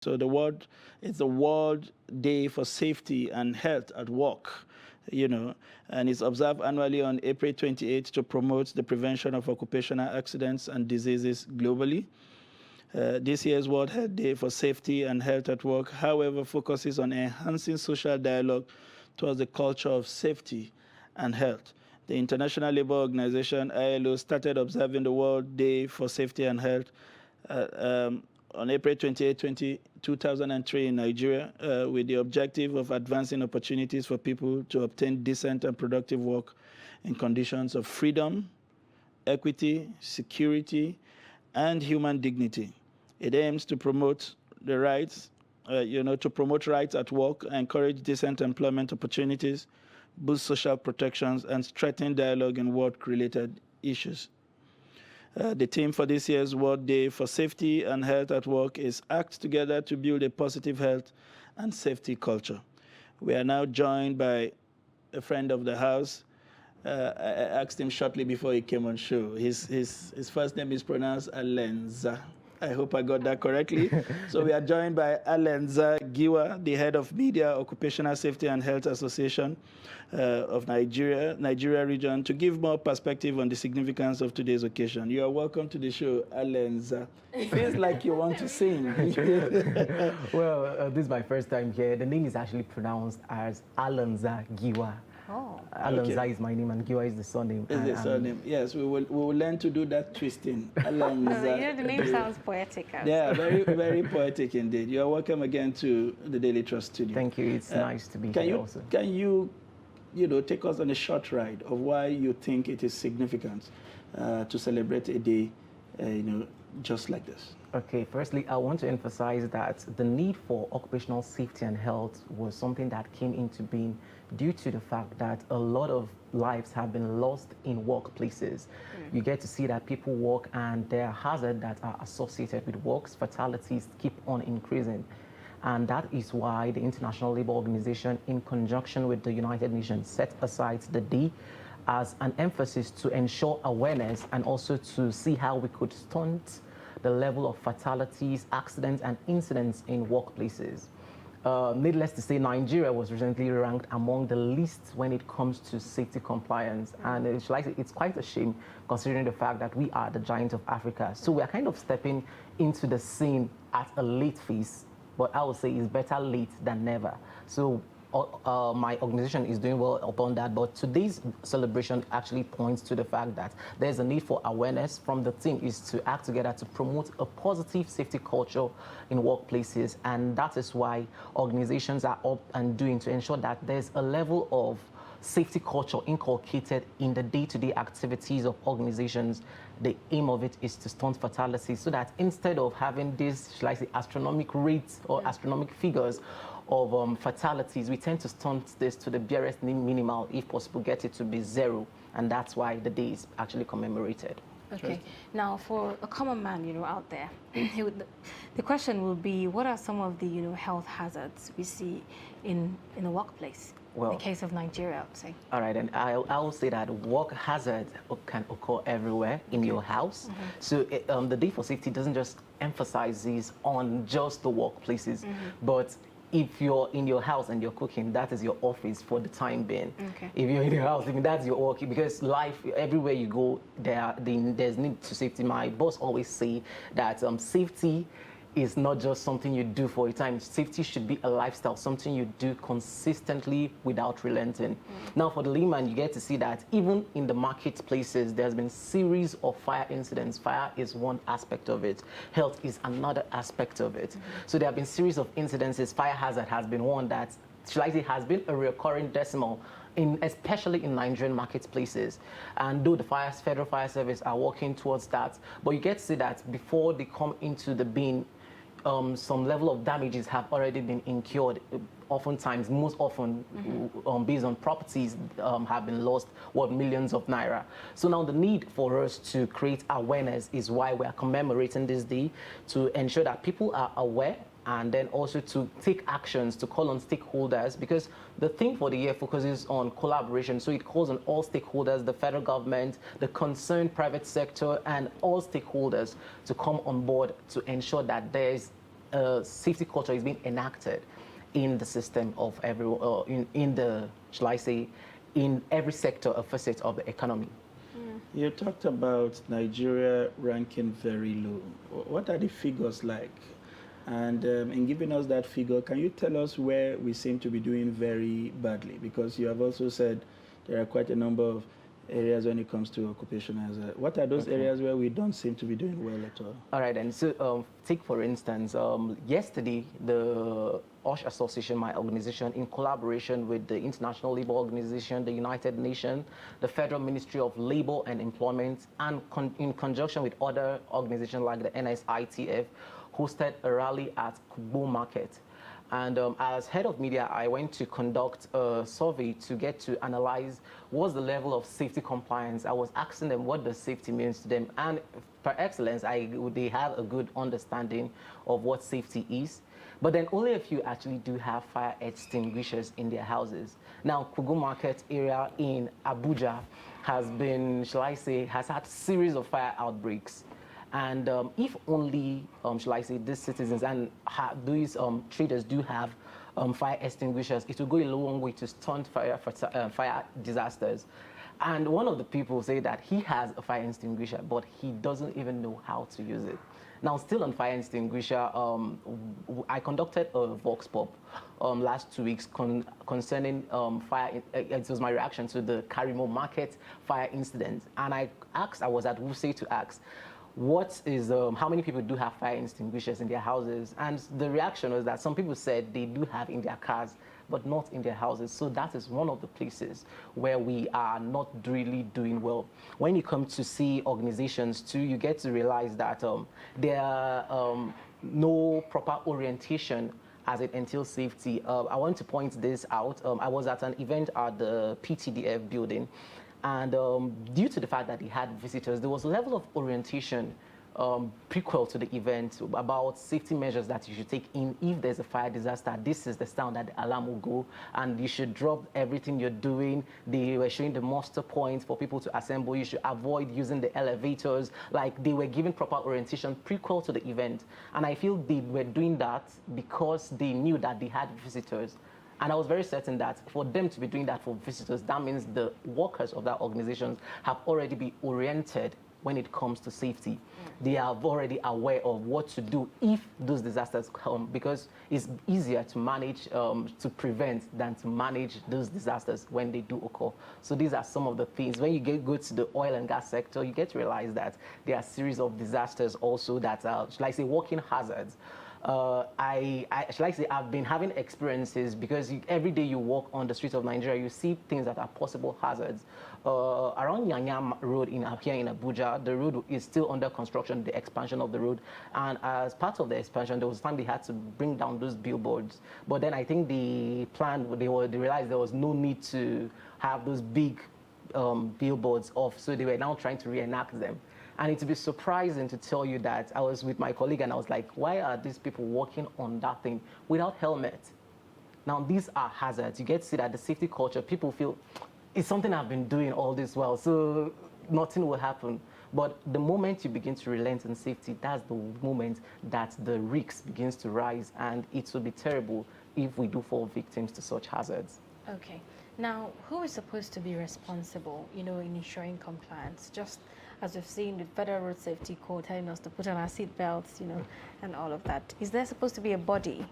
So it's the World Day for Safety and Health at Work, and it's observed annually on April 28th to promote the prevention of occupational accidents and diseases globally. This year's World Health Day for Safety and Health at Work, however, focuses on enhancing social dialogue towards the culture of safety and health. The International Labour Organization, ILO, started observing the World Day for Safety and Health on April 28, 2003 in Nigeria, with the objective of advancing opportunities for people to obtain decent and productive work in conditions of freedom, equity, security, and human dignity. It aims to promote the rights, to promote rights at work, encourage decent employment opportunities, boost social protections, and strengthen dialogue in work-related issues. The theme for this year's World Day for Safety and Health at Work is Act Together to Build a Positive Health and Safety Culture. We are now joined by a friend of the house. I asked him shortly before he came on show. His first name is pronounced Alenza. I hope I got that correctly. So we are joined by Alenza Giwa, the head of Media Occupational Safety and Health Association of Nigeria region, to give more perspective on the significance of today's occasion. You are welcome to the show, Alenza. It feels like you want to sing. Well, this is my first time here. The name is actually pronounced as Alenza Giwa. Oh. Alenza is my name and Giwa is the surname. Is the surname? Yes, we will learn to do that twisting. Alenza. The name sounds poetic. Yeah, very, very poetic indeed. You are welcome again to the Daily Trust studio. Thank you. It's nice to be here also. Can you take us on a short ride of why you think it is significant to celebrate a day, just like this? Okay, firstly, I want to emphasize that the need for occupational safety and health was something that came into being due to the fact that a lot of lives have been lost in workplaces. You get to see that people work and there are hazards that are associated with works. Fatalities keep on increasing. And that is why the International Labour Organization, in conjunction with the United Nations, set aside the day as an emphasis to ensure awareness and also to see how we could stunt the level of fatalities, accidents, and incidents in workplaces. Needless to say, Nigeria was recently ranked among the least when it comes to safety compliance. And it's quite a shame considering the fact that we are the giant of Africa. So we are kind of stepping into the scene at a late phase, but I would say it's better late than never. So my organization is doing well upon that, but today's celebration actually points to the fact that there's a need for awareness from the team is to act together to promote a positive safety culture in workplaces, and that is why organizations are up and doing to ensure that there's a level of safety culture inculcated in the day-to-day activities of organizations. The aim of it is to stunt fatalities so that instead of having these, shall I say, astronomical rates or astronomical figures of fatalities, we tend to stunt this to the barest minimal, if possible, get it to be zero. And that's why the day is actually commemorated. Okay. Now, for a common man, out there, the question will be, what are some of the, health hazards we see in the workplace? Well, in the case of Nigeria, I would say. All right, and I'll say that work hazards can occur everywhere in your house. So the Day for Safety doesn't just emphasize this on just the workplaces, but if you're in your house and you're cooking, that is your office for the time being. Okay. If you're in your house, that's your work, because life, everywhere you go, there's need to safety. My boss always say that safety is not just something you do for a time. Safety should be a lifestyle, something you do consistently without relenting. Now, for the layman, you get to see that even in the marketplaces, there's been series of fire incidents. Fire is one aspect of it. Health is another aspect of it. So there have been series of incidences. Fire hazard has been one that, has been a recurring decimal, especially in Nigerian marketplaces. And though the Federal Fire Service are working towards that, but you get to see that before they come into the bin, some level of damages have already been incurred. Oftentimes, most often, based on properties have been lost, millions of naira. So now the need for us to create awareness is why we are commemorating this day, to ensure that people are aware and then also to take actions to call on stakeholders, because the theme for the year focuses on collaboration. So it calls on all stakeholders, the federal government, the concerned private sector, and all stakeholders to come on board to ensure that there's safety culture is being enacted in the system of everyone, in the, shall I say, in every sector or facet of the economy. You talked about Nigeria ranking very low. What are the figures like? And in giving us that figure, can you tell us where we seem to be doing very badly? Because you have also said there are quite a number of areas when it comes to occupational hazard. What are those areas where we don't seem to be doing well at all? All right, and so take for instance, yesterday the OSH Association, my organization, in collaboration with the International Labour Organization, the United Nations, the Federal Ministry of Labour and Employment, and in conjunction with other organizations like the NSITF, hosted a rally at Kugbo Market. And as head of media, I went to conduct a survey to get to analyze what's the level of safety compliance. I was asking them what the safety means to them. And per excellence, they have a good understanding of what safety is. But then only a few actually do have fire extinguishers in their houses. Now, Kugbo Market area in Abuja has been, shall I say, has had a series of fire outbreaks. And if only, shall I say, these citizens and these traders do have fire extinguishers, it will go a long way to stunt fire disasters. And one of the people say that he has a fire extinguisher, but he doesn't even know how to use it. Now, still on fire extinguisher, I conducted a vox pop last 2 weeks concerning fire. It was my reaction to the Karimo Market fire incident. And I was at Wuse to ask, what is, how many people do have fire extinguishers in their houses? And the reaction was that some people said they do have in their cars, but not in their houses. So that is one of the places where we are not really doing well. When you come to see organizations too, you get to realize that there are no proper orientation as it entails safety. I want to point this out. I was at an event at the PTDF building. And due to the fact that they had visitors, there was a level of orientation prequel to the event about safety measures that you should take in if there's a fire disaster. This is the sound that the alarm will go, and you should drop everything you're doing. They were showing the muster points for people to assemble. You should avoid using the elevators. Like, they were giving proper orientation prequel to the event. And I feel they were doing that because they knew that they had visitors. And I was very certain that for them to be doing that for visitors, that means the workers of that organization have already been oriented when it comes to safety. They are already aware of what to do if those disasters come, because it's easier to manage, to prevent than to manage those disasters when they do occur. So these are some of the things. When you go to the oil and gas sector, you get to realize that there are a series of disasters also that are, shall I say, walking hazards. Shall I say, I've been having experiences because every day you walk on the streets of Nigeria, you see things that are possible hazards. Around Yanyam Road here in Abuja, the road is still under construction, the expansion of the road. And as part of the expansion, there was time they had to bring down those billboards. But then I think they realized there was no need to have those big billboards off, so they were now trying to reenact them. And it'd be surprising to tell you that I was with my colleague and I was like, why are these people walking on that thing without helmet? Now, these are hazards. You get to see that the safety culture, people feel it's something I've been doing all this while, so nothing will happen. But the moment you begin to relent in safety, that's the moment that the risk begins to rise, and it will be terrible if we do fall victims to such hazards. Okay. Now, who is supposed to be responsible, in ensuring compliance? Just as we've seen the Federal Road Safety Code telling us to put on our seat belts, and all of that. Is there supposed to be a body,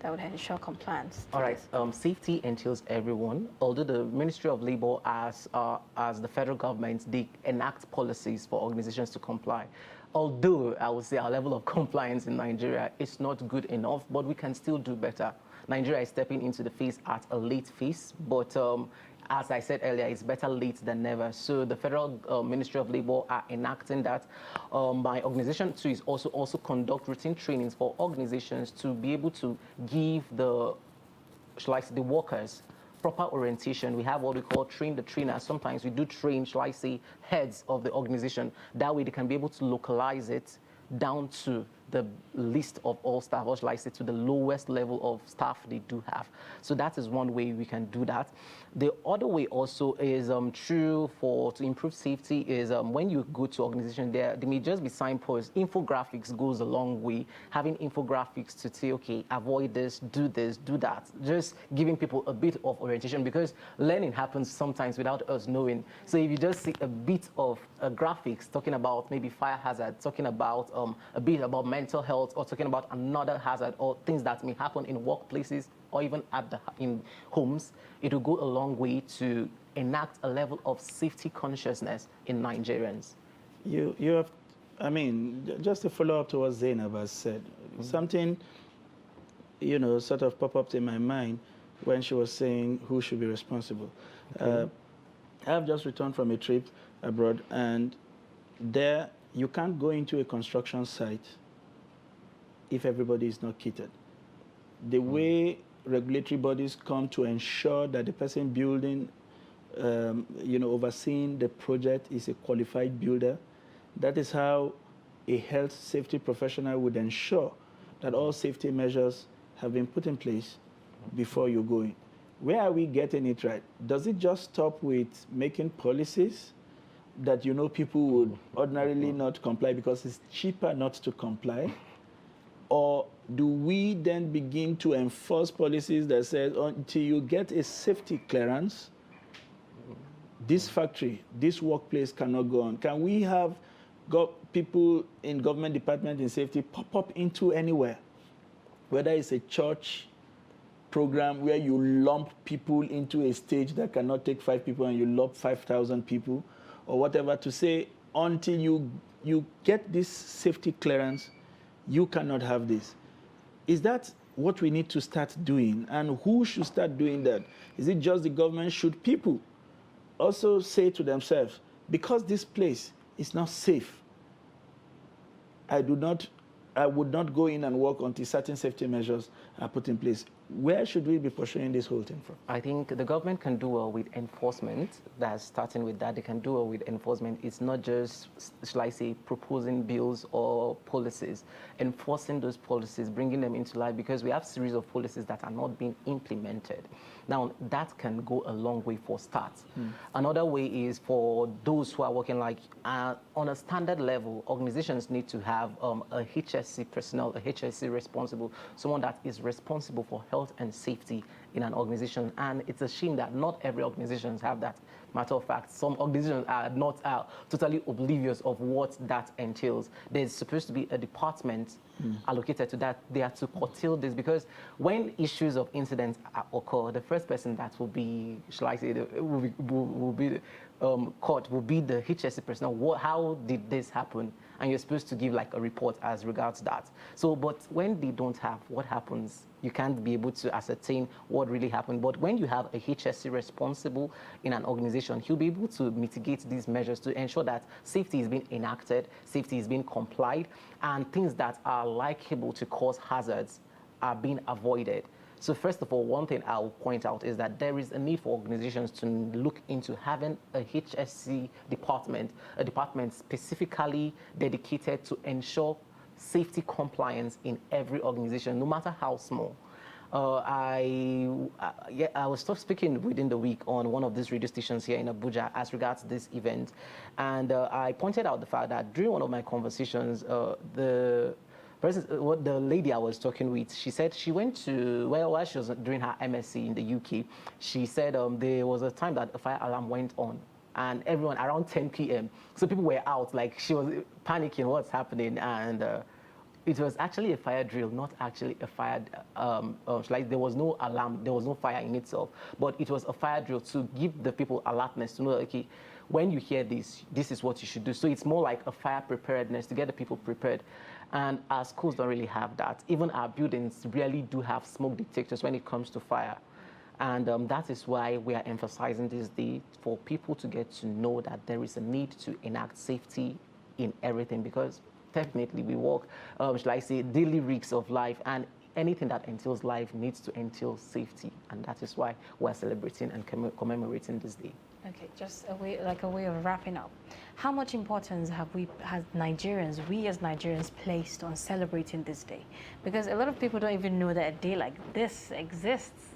that would ensure compliance? All right. Safety entails everyone. Although the Ministry of Labour, as the federal government, they enact policies for organizations to comply. Although I would say our level of compliance in Nigeria is not good enough, but we can still do better. Nigeria is stepping into the phase at a late phase, but as I said earlier, it's better late than never. So the Federal Ministry of Labour are enacting that. My organization too is also conduct routine trainings for organizations to be able to give the workers proper orientation. We have what we call train the trainer. Sometimes we do train, heads of the organization. That way they can be able to localize it down to the least of all staff, or shall I say to the lowest level of staff they do have. So that is one way we can do that. The other way also is to improve safety is when you go to organization, there may just be signposts. Infographics goes a long way. Having infographics to say, okay, avoid this, do that. Just giving people a bit of orientation, because learning happens sometimes without us knowing. So if you just see a bit of graphics talking about maybe fire hazard, talking about a bit about mental health, or talking about another hazard, or things that may happen in workplaces or even in homes, it will go a long way to enact a level of safety consciousness in Nigerians. You have, I mean, just to follow up to what Zainab has said, something, sort of popped up in my mind when she was saying who should be responsible. Okay. I have just returned from a trip abroad, and there you can't go into a construction site if everybody is not kitted. The way regulatory bodies come to ensure that the person building, overseeing the project is a qualified builder, that is how a health safety professional would ensure that all safety measures have been put in place before you go in. Where are we getting it right? Does it just stop with making policies that people would ordinarily not comply because it's cheaper not to comply? Or do we then begin to enforce policies that says until you get a safety clearance, this factory, this workplace cannot go on? Can we have people in government department in safety pop up into anywhere, whether it's a church program where you lump people into a stage that cannot take 5 people and you lump 5,000 people, or whatever, to say until you get this safety clearance, you cannot have this. Is that what we need to start doing? And who should start doing that? Is it just the government? Should people also say to themselves, because this place is not safe, I would not go in and work until certain safety measures are put in place? Where should we be pursuing this whole thing from? I think the government can do well with enforcement. That's starting with that. They can do well with enforcement. It's not just, shall I say, proposing bills or policies. Enforcing those policies, bringing them into life, because we have a series of policies that are not being implemented. Now, that can go a long way for start. Another way is for those who are working on a standard level. Organizations need to have a HSC personnel, a HSC responsible, someone that is responsible for health and safety in an organization. And it's a shame that not every organization have that. Matter of fact, some organizations are not totally oblivious of what that entails. There's supposed to be a department allocated to that. They are to curtail this, because when issues of incidents occur, the first person that will be, shall I say, will be caught will be the HSC personnel. How did this happen? And you're supposed to give a report as regards that. So, but when they don't have, what happens? You can't be able to ascertain what really happened. But when you have a HSC responsible in an organization, he'll be able to mitigate these measures to ensure that safety is being enacted, safety is being complied, and things that are likely to cause hazards are being avoided. So first of all, one thing I'll point out is that there is a need for organizations to look into having a HSC department, a department specifically dedicated to ensure safety compliance in every organization, no matter how small. I was speaking within the week on one of these radio stations here in Abuja as regards this event, and I pointed out the fact that during one of my conversations, the lady I was talking with, she said she went to, while she was doing her MSc in the UK, she said there was a time that a fire alarm went on, and everyone around 10 p.m. So people were out, she was panicking, what's happening, and it was actually a fire drill, not actually a fire, there was no alarm, there was no fire in itself, but it was a fire drill to give the people alertness to know, okay, when you hear this, this is what you should do. So it's more like a fire preparedness to get the people prepared. And our schools don't really have that. Even our buildings really do have smoke detectors when it comes to fire. And that is why we are emphasizing this day for people to get to know that there is a need to enact safety in everything, because definitely we walk, shall I say, daily risks of life, and anything that entails life needs to entail safety. And that is why we're celebrating and commemorating this day. Okay, just a way, like a way of wrapping up. How much importance have Nigerians, we as Nigerians, placed on celebrating this day? Because a lot of people don't even know that a day like this exists.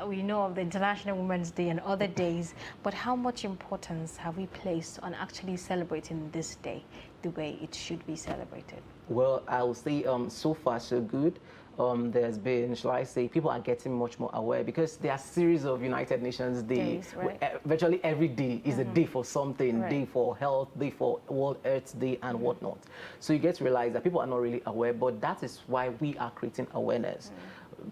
We know of the International Women's Day and other days, but how much importance have we placed on actually celebrating this day the way it should be celebrated? Well, I will say so far so good. There's been, shall I say, people are getting much more aware because there are series of United Nations days. Right. Virtually every day is a day for something, Right. day for health, day for World Earth Day and whatnot. So you get to realize that people are not really aware, but that is why we are creating awareness.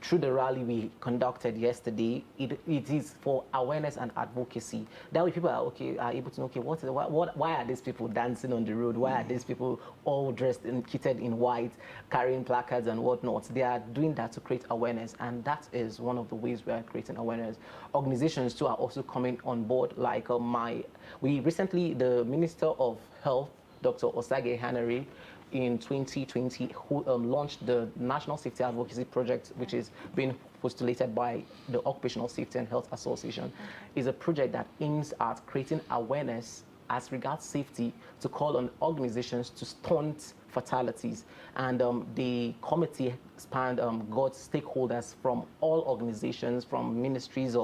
Through the rally we conducted yesterday, it is for awareness and advocacy. That way people are able to know, okay, why are these people dancing on the road? Why are these people all dressed and kitted in white, carrying placards and whatnot? They are doing that to create awareness, and that is one of the ways we are creating awareness. Organizations too are also coming on board, like the Minister of Health, Dr. Osage Hanari, in 2020, who launched the National Safety Advocacy Project, which is being postulated by the Occupational Safety and Health Association, is a project that aims at creating awareness as regards safety to call on organizations to stunt fatalities. And the committee got stakeholders from all organizations, from ministries,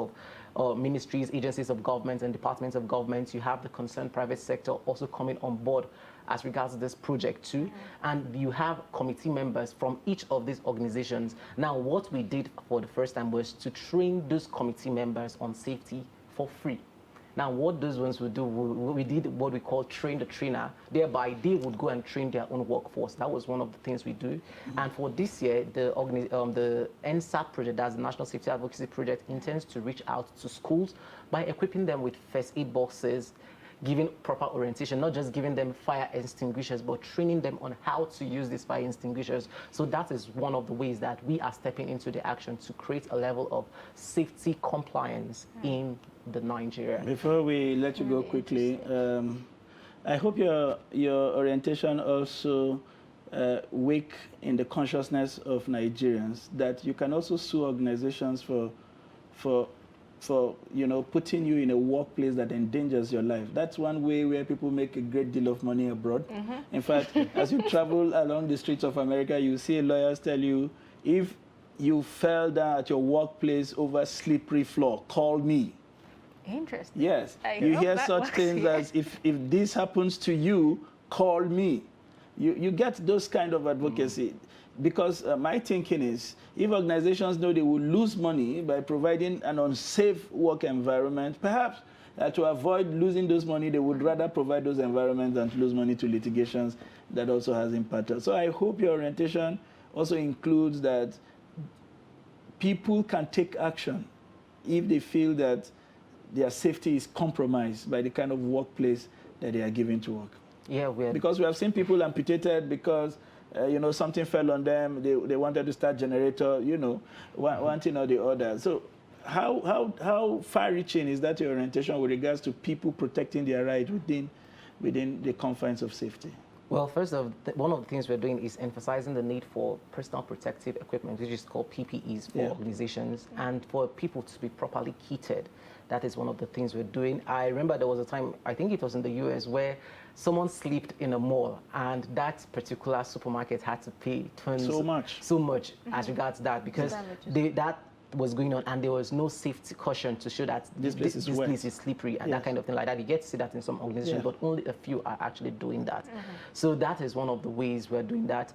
agencies of government, and departments of government. You have the concerned private sector also coming on board as regards to this project too. And you have committee members from each of these organizations. Now, what we did for the first time was to train those committee members on safety for free. Now, what those ones would do, we did what we call train the trainer. Thereby, they would go and train their own workforce. That was one of the things we do. And for this year, the NSAP project, that's the National Safety Advocacy Project, intends to reach out to schools by equipping them with first aid boxes, giving proper orientation, not just giving them fire extinguishers, but training them on how to use these fire extinguishers. So that is one of the ways that we are stepping into the action to create a level of safety compliance in the Nigeria. Before we let you go quickly, I hope your orientation also wake in the consciousness of Nigerians that you can also sue organizations for putting you in a workplace that endangers your life. That's one way where people make a great deal of money abroad. In fact, as you travel along the streets of America, you see lawyers tell you, if you fell down at your workplace over slippery floor, call me. Interesting. Yes. You hear such things as, if this happens to you, call me. You get those kind of advocacy. Because my thinking is, if organizations know they will lose money by providing an unsafe work environment, perhaps to avoid losing those money, they would rather provide those environments than to lose money to litigations that also has impact. So I hope your orientation also includes that people can take action if they feel that their safety is compromised by the kind of workplace that they are given to work. Yeah, because we have seen people amputated because something fell on them. They wanted to start generator. One thing or the other. So, how far-reaching is that your orientation with regards to people protecting their rights within the confines of safety? Well, first of one of the things we're doing is emphasizing the need for personal protective equipment, which is called PPEs for organizations, and for people to be properly kitted. That is one of the things we're doing. I remember there was a time, I think it was in the US, where someone slipped in a mall, and that particular supermarket had to pay so much as regards that, because that was going on, and there was no safety caution to show that this place is slippery and that kind of thing like that. You get to see that in some organizations, but only a few are actually doing that. So that is one of the ways we're doing that.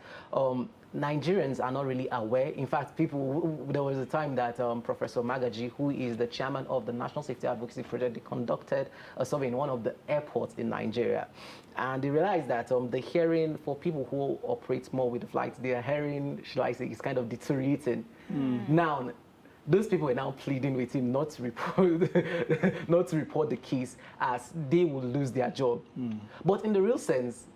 Nigerians are not really aware. In fact, there was a time that Professor Magaji, who is the chairman of the National Safety Advocacy Project, they conducted a survey in one of the airports in Nigeria. And they realized that the hearing for people who operate more with the flights, their hearing, shall I say, is kind of deteriorating. Now, those people are now pleading with him not to report the case, as they will lose their job. But in the real sense,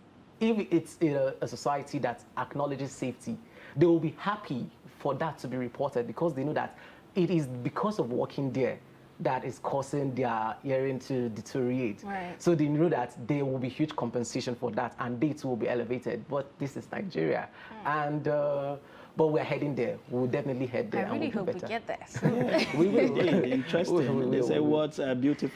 if it's in a society that acknowledges safety, they will be happy for that to be reported, because they know that it is because of working there that is causing their hearing to deteriorate. So they know that there will be huge compensation for that, and they too will be elevated. But this is Nigeria. And but we're heading there. We'll definitely head there. I really hope we get there. We will. Interesting. They say words are beautiful.